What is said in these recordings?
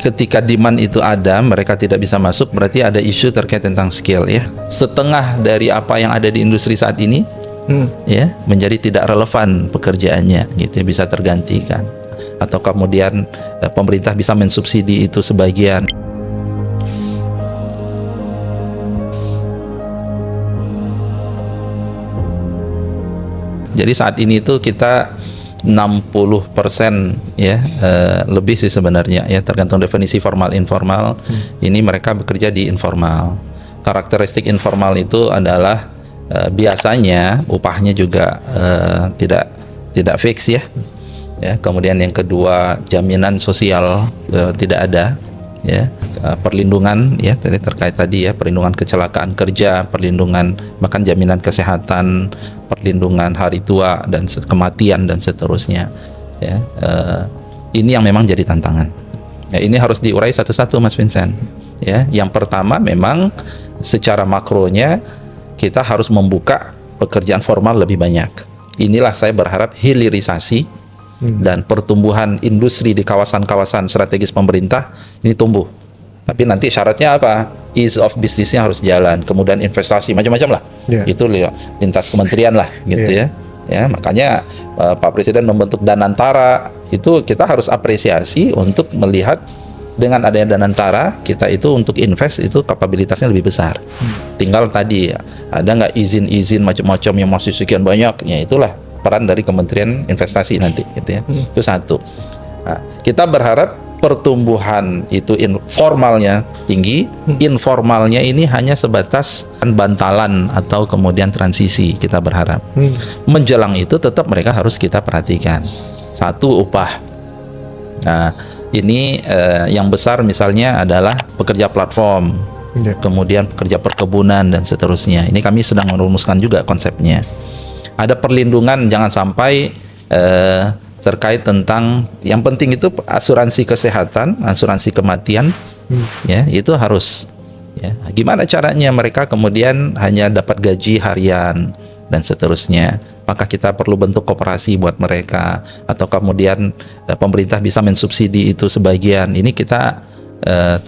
Ketika demand itu ada, mereka tidak bisa masuk, berarti ada isu terkait tentang skill ya. Setengah dari apa yang ada di industri saat ini ya menjadi tidak relevan pekerjaannya gitu, bisa tergantikan. Atau kemudian pemerintah bisa mensubsidi itu sebagian. Jadi saat ini itu kita 60% ya lebih sih sebenarnya ya, tergantung definisi formal informal. Ini mereka bekerja di informal. Karakteristik informal itu adalah biasanya upahnya juga tidak fix ya. Kemudian yang kedua, jaminan sosial tidak ada ya, perlindungan ya terkait tadi ya, perlindungan kecelakaan kerja, perlindungan bahkan jaminan kesehatan, perlindungan hari tua dan kematian dan seterusnya ya. Ini yang memang jadi tantangan ya, ini harus diurai satu-satu Mas Vincent ya. Yang pertama memang secara makronya kita harus membuka pekerjaan formal lebih banyak. Inilah saya berharap hilirisasi dan pertumbuhan industri di kawasan-kawasan strategis pemerintah ini tumbuh. Tapi nanti syaratnya apa? Ease of business-nya harus jalan, kemudian investasi macam-macam lah. Itu lintas kementerian lah gitu ya. Makanya Pak Presiden membentuk Danantara, itu kita harus apresiasi untuk melihat dengan adanya Danantara, kita itu untuk invest itu kapabilitasnya lebih besar. Tinggal tadi ada nggak izin-izin macam-macam yang masih sekian banyak, ya itulah peran dari Kementerian Investasi nanti gitu ya. Itu satu. Nah, kita berharap pertumbuhan itu formalnya tinggi, informalnya ini hanya sebatas bantalan atau kemudian transisi, kita berharap. Menjelang itu tetap mereka harus kita perhatikan. Satu, upah. Nah, ini yang besar misalnya adalah pekerja platform, kemudian pekerja perkebunan dan seterusnya. Ini kami sedang merumuskan juga konsepnya. Ada perlindungan, jangan sampai terkait tentang yang penting itu asuransi kesehatan, asuransi kematian, ya itu harus. Ya. Gimana caranya mereka kemudian hanya dapat gaji harian dan seterusnya? Apakah kita perlu bentuk koperasi buat mereka, atau kemudian pemerintah bisa mensubsidi itu sebagian? Ini kita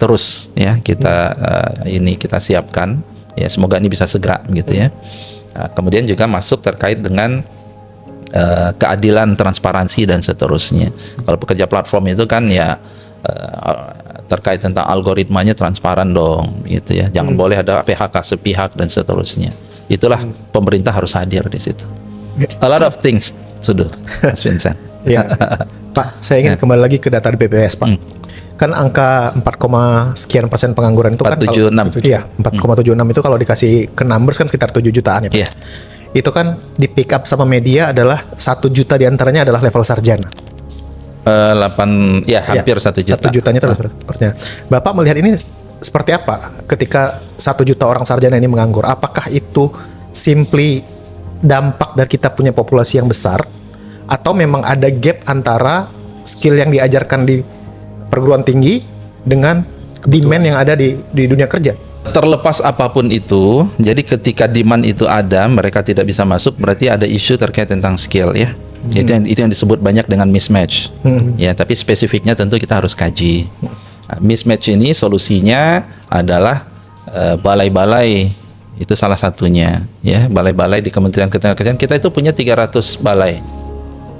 terus ya kita siapkan. Ya semoga ini bisa segera gitu ya. Nah, kemudian juga masuk terkait dengan keadilan, transparansi dan seterusnya. Kalau pekerja platform itu kan ya terkait tentang algoritmanya transparan dong, gitu ya. Jangan boleh ada PHK sepihak dan seterusnya. Itulah pemerintah harus hadir di situ. A lot of things sudah, Mas Vincent. Ya, Pak, saya ingin kembali lagi ke data di BPS, Pak. Kan angka 4, sekian % pengangguran itu 476. Kan kalau, iya, 4,76 itu kalau dikasih ke numbers kan sekitar 7 jutaan ya, Pak. Yeah. Itu kan di pick up sama media adalah 1 juta diantaranya adalah level sarjana. Hampir 1 juta. 1 jutanya terus sepertinya. Bapak melihat ini seperti apa ketika 1 juta orang sarjana ini menganggur? Apakah itu simply dampak dari kita punya populasi yang besar, atau memang ada gap antara skill yang diajarkan di perguruan tinggi dengan demand yang ada di dunia kerja? Terlepas apapun itu, jadi ketika demand itu ada, mereka tidak bisa masuk, berarti ada isu terkait tentang skill ya. Itu yang disebut banyak dengan mismatch. Ya, tapi spesifiknya tentu kita harus kaji. Nah, mismatch ini solusinya adalah balai-balai, itu salah satunya ya. Balai-balai di Kementerian Ketenagakerjaan kita itu punya 300 balai.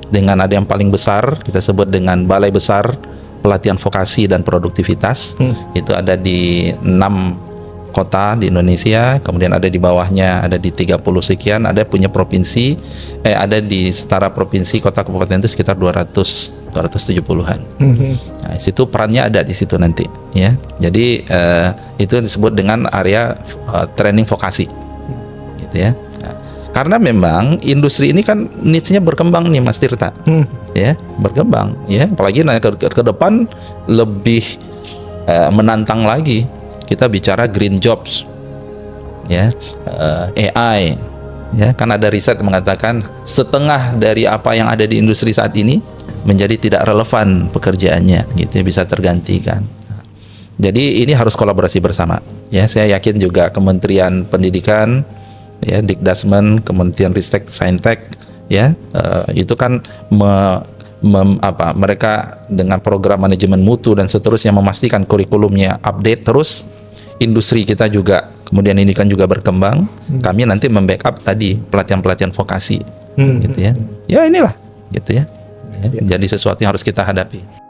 Dengan ada yang paling besar kita sebut dengan Balai Besar Pelatihan Vokasi dan Produktivitas. Itu ada di 6 kota di Indonesia, kemudian ada di bawahnya ada di 30 sekian, ada punya provinsi, ada di setara provinsi kota kabupaten itu sekitar 270-an. Nah, situ perannya ada di situ nanti ya. Jadi itu disebut dengan area training vokasi. Gitu ya. Nah, karena memang industri ini kan niche-nya berkembang nih Mas Tirta. Ya, berkembang ya, apalagi ke depan lebih menantang lagi. Kita bicara green jobs, ya, AI, ya, kan ada riset yang mengatakan setengah dari apa yang ada di industri saat ini menjadi tidak relevan pekerjaannya, gitu ya, bisa tergantikan. Jadi ini harus kolaborasi bersama, ya. Saya yakin juga Kementerian Pendidikan, ya, Dikdasmen, Kementerian Ristek, Saintek, ya, itu kan mereka dengan program manajemen mutu dan seterusnya memastikan kurikulumnya update terus, industri kita juga kemudian ini kan juga berkembang, kami nanti membackup tadi pelatihan-pelatihan vokasi gitu ya. Ya inilah gitu ya. Jadi sesuatu yang harus kita hadapi.